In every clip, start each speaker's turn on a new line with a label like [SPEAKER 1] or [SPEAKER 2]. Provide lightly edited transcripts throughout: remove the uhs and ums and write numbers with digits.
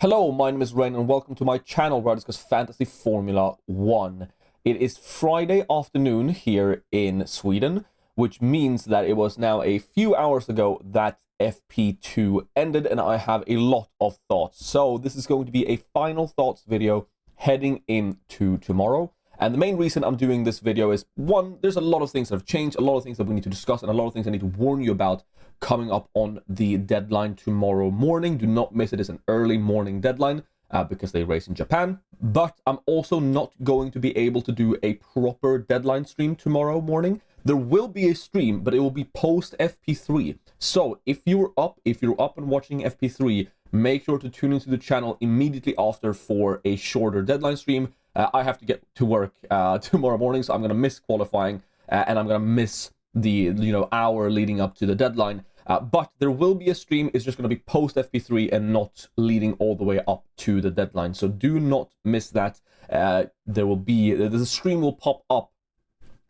[SPEAKER 1] Hello, my name is Rain and welcome to my channel where I discuss Fantasy Formula 1. It is Friday afternoon here in Sweden, which means that it was now a few hours ago that FP2 ended and I have a lot of thoughts. So this is going to be a final thoughts video heading into tomorrow. And the main reason I'm doing this video is, one, there's a lot of things that have changed, a lot of things that we need to discuss, and a lot of things I need to warn you about coming up on the deadline tomorrow morning. Do not miss it. It's an early morning deadline because they race in Japan. But I'm also not going to be able to do a proper deadline stream tomorrow morning. There will be a stream, but it will be post FP3. So if you're up and watching FP3, make sure to tune into the channel immediately after for a shorter deadline stream. I have to get to work tomorrow morning, so I'm going to miss qualifying and I'm going to miss the hour leading up to the deadline. But there will be a stream. It's just going to be post FP3 and not leading all the way up to the deadline. So do not miss that. The stream will pop up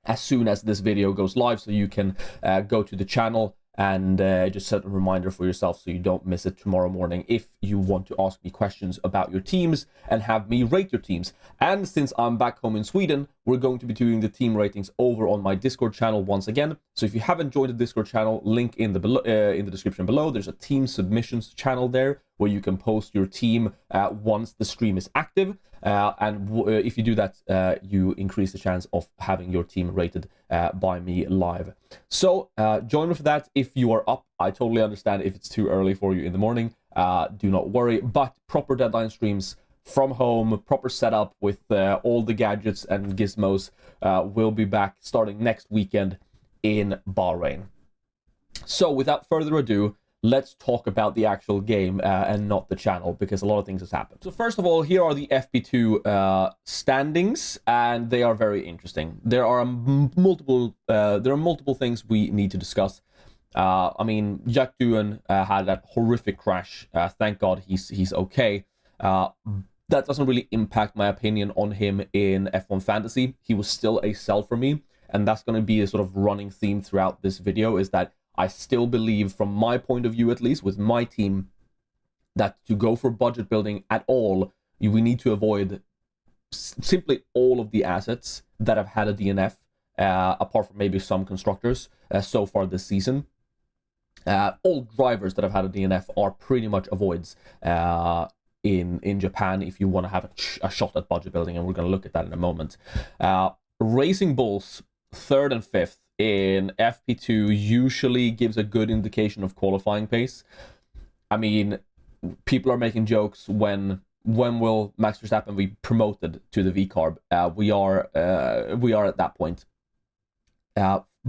[SPEAKER 1] as soon as this video goes live, so you can go to the channel and just set a reminder for yourself so you don't miss it tomorrow morning if you want to ask me questions about your teams and have me rate your teams. And since I'm back home in Sweden, we're going to be doing the team ratings over on my Discord channel once again. So if you haven't joined the Discord channel, link in the description below. There's a team submissions channel there where you can post your team once the stream is active. If you do that, you increase the chance of having your team rated by me live. So join me for that if you are up. I totally understand if it's too early for you in the morning. Do not worry, but proper deadline streams from home, proper setup with all the gadgets and gizmos will be back starting next weekend in Bahrain. So without further ado, let's talk about the actual game and not the channel, because a lot of things has happened. So first of all, here are the FP2 standings, and they are very interesting. There are multiple things we need to discuss. I mean, Jack Doohan had that horrific crash. Thank God he's okay. That doesn't really impact my opinion on him in F1 Fantasy. He was still a sell for me, and that's going to be a sort of running theme throughout this video, is that I still believe, from my point of view at least, with my team, that to go for budget building at all, we need to avoid simply all of the assets that have had a DNF, apart from maybe some constructors so far this season. All drivers that have had a DNF are pretty much avoids in Japan if you want to have a shot at budget building, and we're going to look at that in a moment. Racing Bulls, 3rd and 5th in FP2 usually gives a good indication of qualifying pace. I mean, people are making jokes when will Max Verstappen be promoted to the VCARB? We are at that point.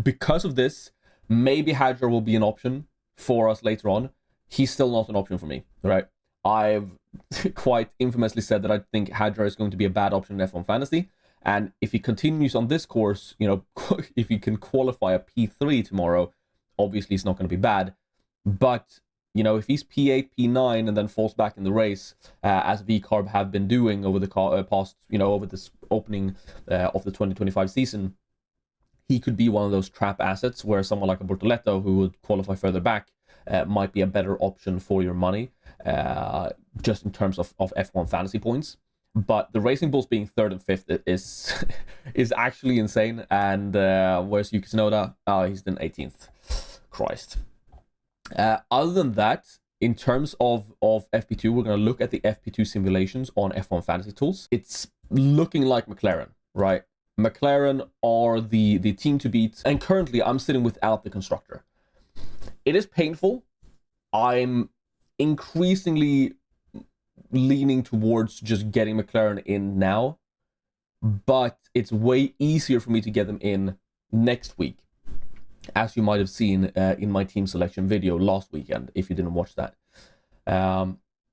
[SPEAKER 1] Because of this, maybe Hadjar will be an option for us later on. He's still not an option for me, right? I've quite infamously said that I think Hadjar is going to be a bad option in F1 Fantasy. And if he continues on this course, if he can qualify a P3 tomorrow, obviously it's not going to be bad. But, if he's P8, P9, and then falls back in the race, as VCARB have been doing over the past, over this opening of the 2025 season, he could be one of those trap assets where someone like a Bortoleto, who would qualify further back, might be a better option for your money, just in terms of F1 Fantasy points. But the Racing Bulls being 3rd and 5th is actually insane. And where's Yuki Tsunoda? Oh, he's in 18th. Christ. Other than that, in terms of FP2, we're going to look at the FP2 simulations on F1 Fantasy Tools. It's looking like McLaren, right? McLaren are the team to beat. And currently, I'm sitting without the constructor. It is painful. I'm increasingly leaning towards just getting McLaren in now, but it's way easier for me to get them in next week, as you might have seen in my team selection video last weekend, if you didn't watch that.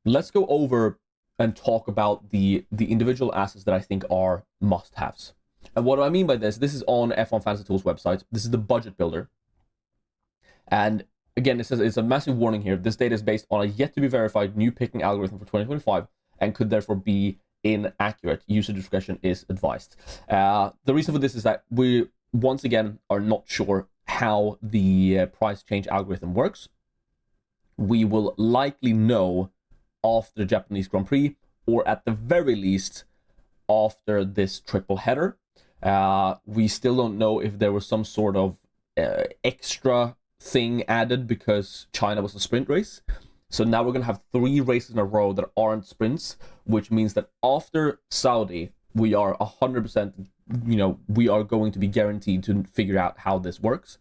[SPEAKER 1] Let's go over and talk about the individual assets that I think are must-haves. And what do I mean by this? This is on F1 Fantasy Tools website. This is the budget builder. And again, it says it's a massive warning here. This data is based on a yet-to-be-verified new picking algorithm for 2025 and could therefore be inaccurate. User discretion is advised. The reason for this is that we, once again, are not sure how the price change algorithm works. We will likely know after the Japanese Grand Prix, or at the very least after this triple header. We still don't know if there was some sort of extra thing added because China was a sprint race. So now we're going to have 3 races in a row that aren't sprints, which means that after Saudi, we are 100%, we are going to be guaranteed to figure out how this works.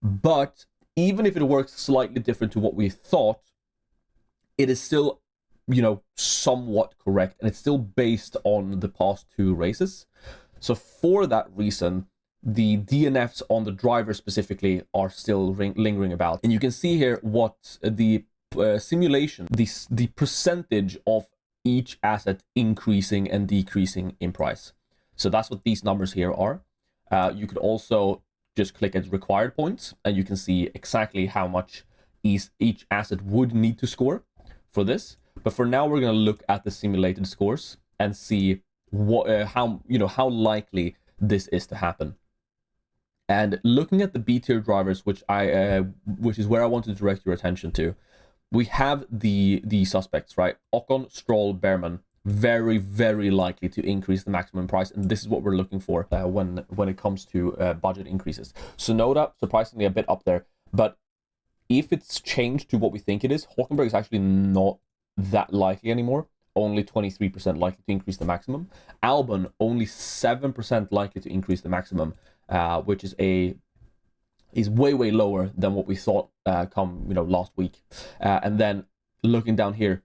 [SPEAKER 1] But even if it works slightly different to what we thought, it is still, somewhat correct, and it's still based on the past 2 races. So for that reason, the DNFs on the driver specifically are still lingering about. And you can see here what the simulation, the percentage of each asset increasing and decreasing in price. So that's what these numbers here are. You could also just click at required points, and you can see exactly how much each asset would need to score for this. But for now, we're going to look at the simulated scores and see how likely this is to happen. And looking at the B tier drivers, which is where I want to direct your attention to, we have the suspects, right? Ocon, Stroll, Bearman, very, very likely to increase the maximum price, and this is what we're looking for when it comes to budget increases. Sonoda, surprisingly, a bit up there, but if it's changed to what we think it is, Hulkenberg is actually not that likely anymore. Only 23% likely to increase the maximum. Albon, only 7% likely to increase the maximum, which is way, way lower than what we thought last week. And then looking down here,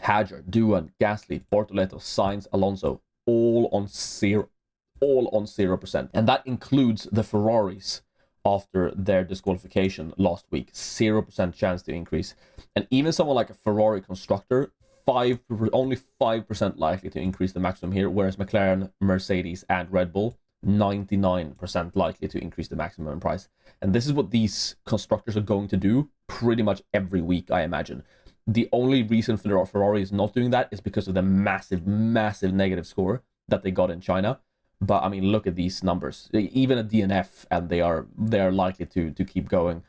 [SPEAKER 1] Hadjar, Doohan, Gasly, Bortoleto, Sainz, Alonso, all on 0%. And that includes the Ferraris after their disqualification last week. 0% chance to increase. And even someone like a Ferrari constructor, only 5% likely to increase the maximum here, whereas McLaren, Mercedes, and Red Bull, 99% likely to increase the maximum in price. And this is what these constructors are going to do pretty much every week, I imagine. The only reason Ferrari is not doing that is because of the massive, massive negative score that they got in China. But I mean, look at these numbers. Even a DNF, and they are likely to keep going.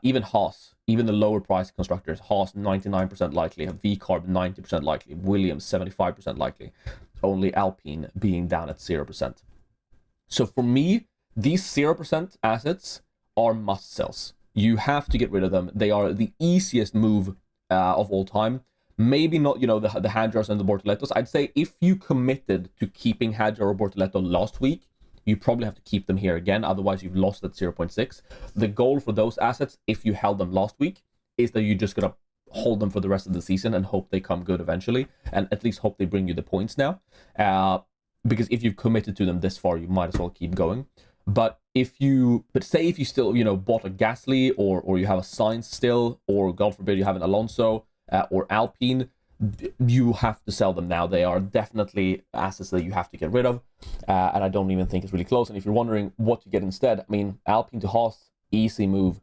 [SPEAKER 1] Even Haas, even the lower price constructors, Haas 99% likely, VCarb 90% likely, Williams 75% likely. Only Alpine being down at 0%. So for me, these 0% assets are must sells. You have to get rid of them. They are the easiest move of all time. Maybe not, the Hadjars and the Bortoletos. I'd say if you committed to keeping Hadjar or Bortoleto last week, you probably have to keep them here again. Otherwise, you've lost at 0.6. The goal for those assets, if you held them last week, is that you're just going to hold them for the rest of the season and hope they come good eventually, and at least hope they bring you the points now. Because if you've committed to them this far, you might as well keep going. But say if you still, bought a Gasly or you have a Sainz still, or God forbid you have an Alonso or Alpine, you have to sell them now. They are definitely assets that you have to get rid of. And I don't even think it's really close. And if you're wondering what to get instead, I mean, Alpine to Haas, easy move.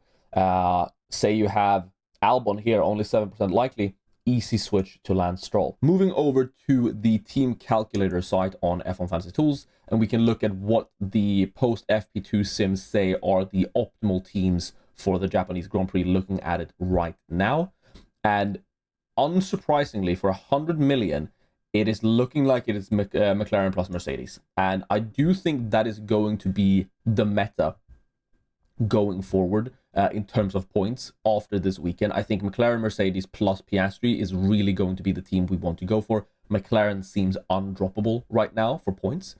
[SPEAKER 1] Say you have Albon here, only 7% likely, easy switch to Lance Stroll. Moving over to the team calculator site on F1 Fantasy Tools, and we can look at what the post FP2 sims say are the optimal teams for the Japanese Grand Prix, looking at it right now. And unsurprisingly, for 100 million, it is looking like it is McLaren plus Mercedes. And I do think that is going to be the meta going forward in terms of points after this weekend. I think McLaren, Mercedes plus Piastri is really going to be the team we want to go for. McLaren seems undroppable right now for points.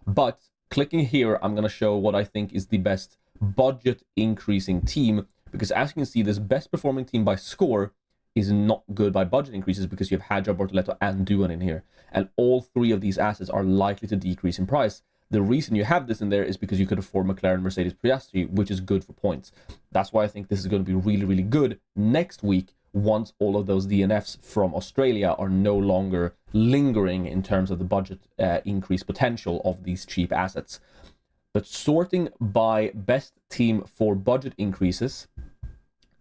[SPEAKER 1] But clicking here, I'm going to show what I think is the best budget increasing team, because as you can see, this best performing team by score is not good by budget increases, because you have Hadjar, Bortoleto, and Doohan in here. And all 3 of these assets are likely to decrease in price. The reason you have this in there is because you could afford McLaren, Mercedes, Piastri, which is good for points. That's why I think this is going to be really, really good next week, once all of those DNFs from Australia are no longer lingering in terms of the budget increase potential of these cheap assets. But sorting by best team for budget increases,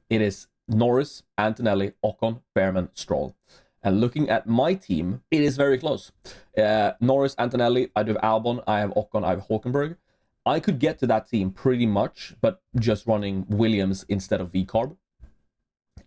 [SPEAKER 1] it is Norris, Antonelli, Ocon, Bearman, Stroll. And looking at my team, it is very close. Norris, Antonelli, I do have Albon, I have Ocon, I have Hulkenberg. I could get to that team pretty much, but just running Williams instead of VCarb.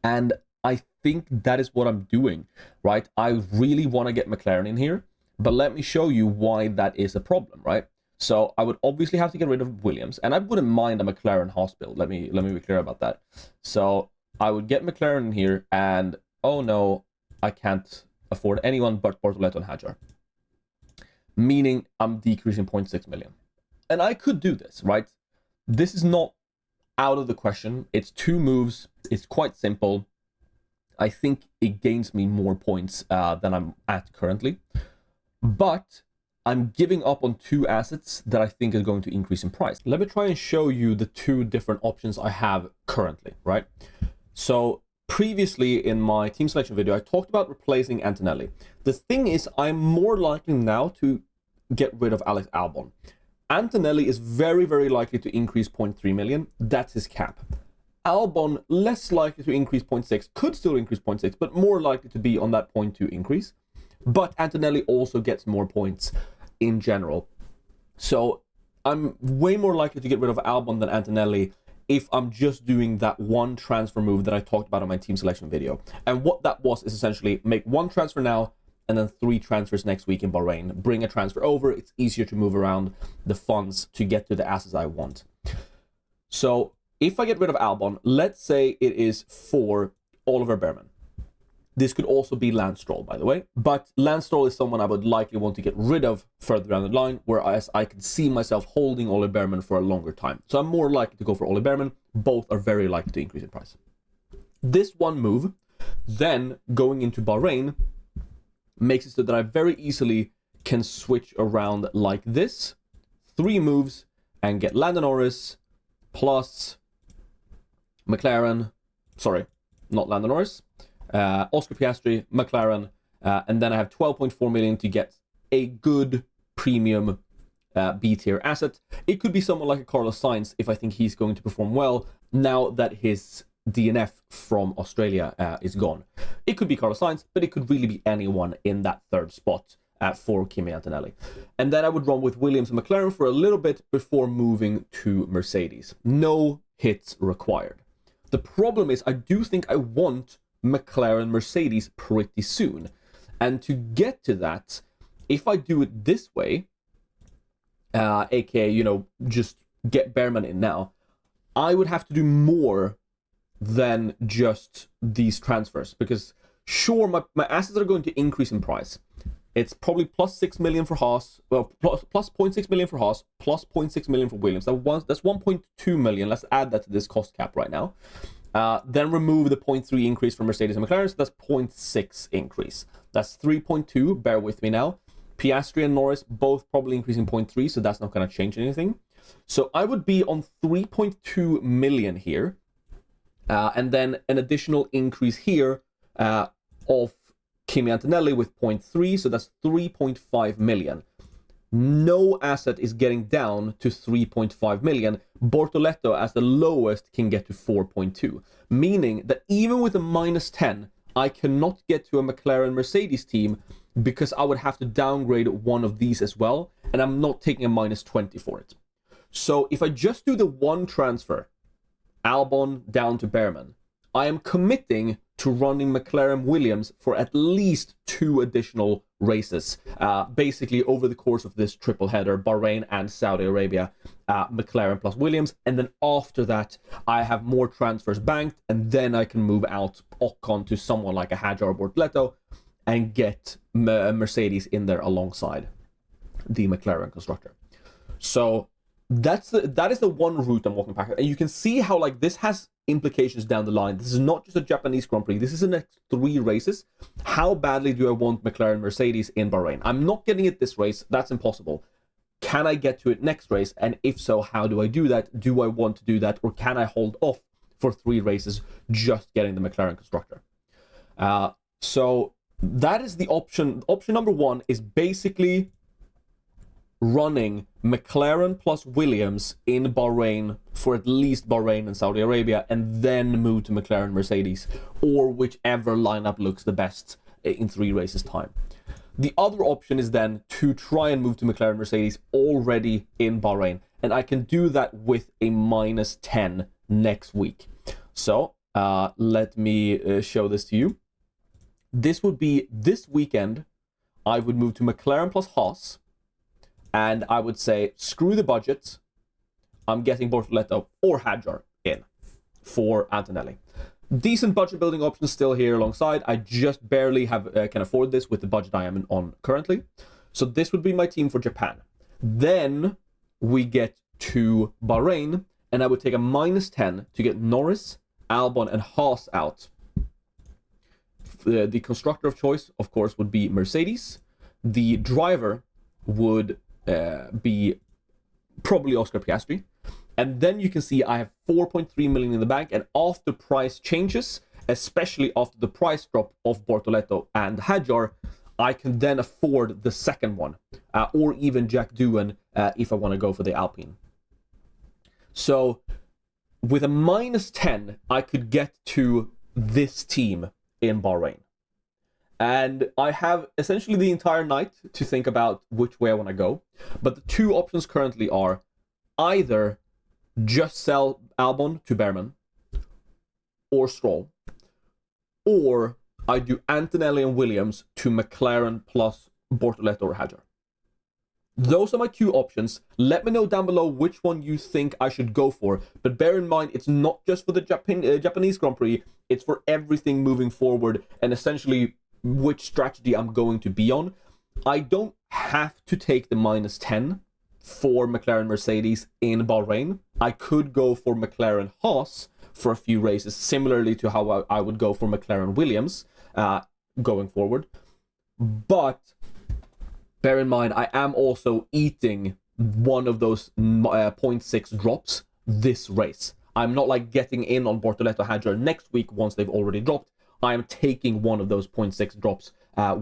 [SPEAKER 1] And I think that is what I'm doing, right? I really want to get McLaren in here, but let me show you why that is a problem, right? So I would obviously have to get rid of Williams, and I wouldn't mind a McLaren Haas build. Let me be clear about that. So I would get McLaren in here, and oh no, I can't afford anyone but Bortoleto and Hadjar. Meaning I'm decreasing 0.6 million. And I could do this, right? This is not out of the question. It's 2 moves. It's quite simple. I think it gains me more points than I'm at currently. But I'm giving up on 2 assets that I think is going to increase in price. Let me try and show you the 2 different options I have currently, right? So previously in my team selection video, I talked about replacing Antonelli. The thing is, I'm more likely now to get rid of Alex Albon. Antonelli is very, very likely to increase 0.3 million. That's his cap. Albon, less likely to increase 0.6, could still increase 0.6, but more likely to be on that 0.2 increase. But Antonelli also gets more points in general. So I'm way more likely to get rid of Albon than Antonelli if I'm just doing that 1 transfer move that I talked about in my team selection video. And what that was is essentially make 1 transfer now and then 3 transfers next week in Bahrain. Bring a transfer over. It's easier to move around the funds to get to the assets I want. So if I get rid of Albon, let's say it is for Oliver Bearman. This could also be Lance Stroll, by the way. But Lance Stroll is someone I would likely want to get rid of further down the line, whereas I could see myself holding Ole Bearman for a longer time. So I'm more likely to go for Ole Bearman. Both are very likely to increase in price. This 1 move, then going into Bahrain, makes it so that I very easily can switch around like this. 3 moves and get Lando Norris plus McLaren. Sorry, not Lando Norris. Oscar Piastri, McLaren, and then I have 12.4 million to get a good premium B-tier asset. It could be someone like a Carlos Sainz if I think he's going to perform well now that his DNF from Australia is gone. It could be Carlos Sainz, but it could really be anyone in that 3rd spot for Kimi Antonelli. And then I would run with Williams and McLaren for a little bit before moving to Mercedes. No hits required. The problem is I do think I want McLaren Mercedes pretty soon. And to get to that, if I do it this way, aka, you know, just get Bearman in now, I would have to do more than just these transfers. Because sure, my assets are going to increase in price. It's probably plus 6 million for Haas, well, plus 0.6 million for Haas, plus 0.6 million for Williams. That's 1.2 million. Let's add that to this cost cap right now. Then remove the 0.3 increase for Mercedes and McLaren, so that's 0.6 increase. That's 3.2, bear with me now. Piastri and Norris both probably increasing 0.3, so that's not going to change anything. So I would be on 3.2 million here, and then an additional increase here of Kimi Antonelli with 0.3, so that's 3.5 million. No asset is getting down to 3.5 million. Bortoleto, as the lowest, can get to 4.2. Meaning that even with a minus 10, I cannot get to a McLaren Mercedes team because I would have to downgrade one of these as well. And I'm not taking a minus 20 for it. So if I just do the 1 transfer, Albon down to Bearman, I am committing to running McLaren Williams for at least 2 additional races, basically over the course of this triple header, Bahrain and Saudi Arabia, McLaren plus Williams, and then after that I have more transfers banked, and then I can move out Ocon to someone like a Hadjar or Bortoleto and get Mercedes in there alongside the McLaren constructor. So that is the one route I'm walking back, and you can see how like this has implications down the line. This is not just a Japanese Grand Prix. This is the next 3 races. How badly do I want McLaren Mercedes in Bahrain? I'm not getting it this race. That's impossible. Can I get to it next race? And if so, how do I do that? Do I want to do that? Or can I hold off for 3 races just getting the McLaren constructor? So that is the option. Option number 1 is basically running McLaren plus Williams in Bahrain for at least Bahrain and Saudi Arabia, and then move to McLaren Mercedes, or whichever lineup looks the best in 3 races time. The other option is then to try and move to McLaren Mercedes already in Bahrain, and I can do that with a minus 10 next week. So Let me show this to you. This would be this weekend. I would move to McLaren plus Haas, and I would say, screw the budget. I'm getting Bortoleto or Hadjar in for Antonelli. Decent budget building options still here alongside. I just barely have can afford this with the budget I am on currently. So this would be my team for Japan. Then we get to Bahrain, and I would take a -10 to get Norris, Albon, and Haas out. The constructor of choice, of course, would be Mercedes. The driver would be probably Oscar Piastri. And then you can see I have 4.3 million in the bank, and after price changes, especially after the price drop of Bortoleto and Hadjar, I can then afford the second one, or even Jack Doohan if I want to go for the Alpine. So with a -10, I could get to this team in Bahrain. And I have essentially the entire night to think about which way I want to go. But the two options currently are either just sell Albon to Behrman or Stroll, or I do Antonelli and Williams to McLaren plus Bortoleto or Hadjar. Those are my two options. Let me know down below which one you think I should go for. But bear in mind, it's not just for the Japanese Grand Prix, it's for everything moving forward, and essentially which strategy I'm going to be on. I don't have to take the -10 for McLaren Mercedes in Bahrain. I could go for McLaren Haas for a few races, similarly to how I would go for McLaren Williams going forward. But bear in mind, I am also eating one of those 0.6 drops this race. I'm not like getting in on Bortoleto Hadjar next week once they've already dropped. I am taking one of those 0.6 drops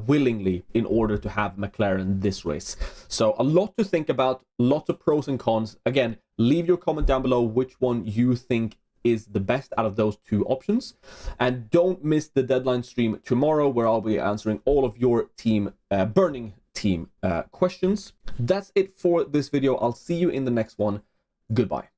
[SPEAKER 1] willingly in order to have McLaren this race. So a lot to think about, lots of pros and cons. Again, leave your comment down below which one you think is the best out of those two options. And don't miss the deadline stream tomorrow, where I'll be answering all of your team burning team questions. That's it for this video. I'll see you in the next one. Goodbye.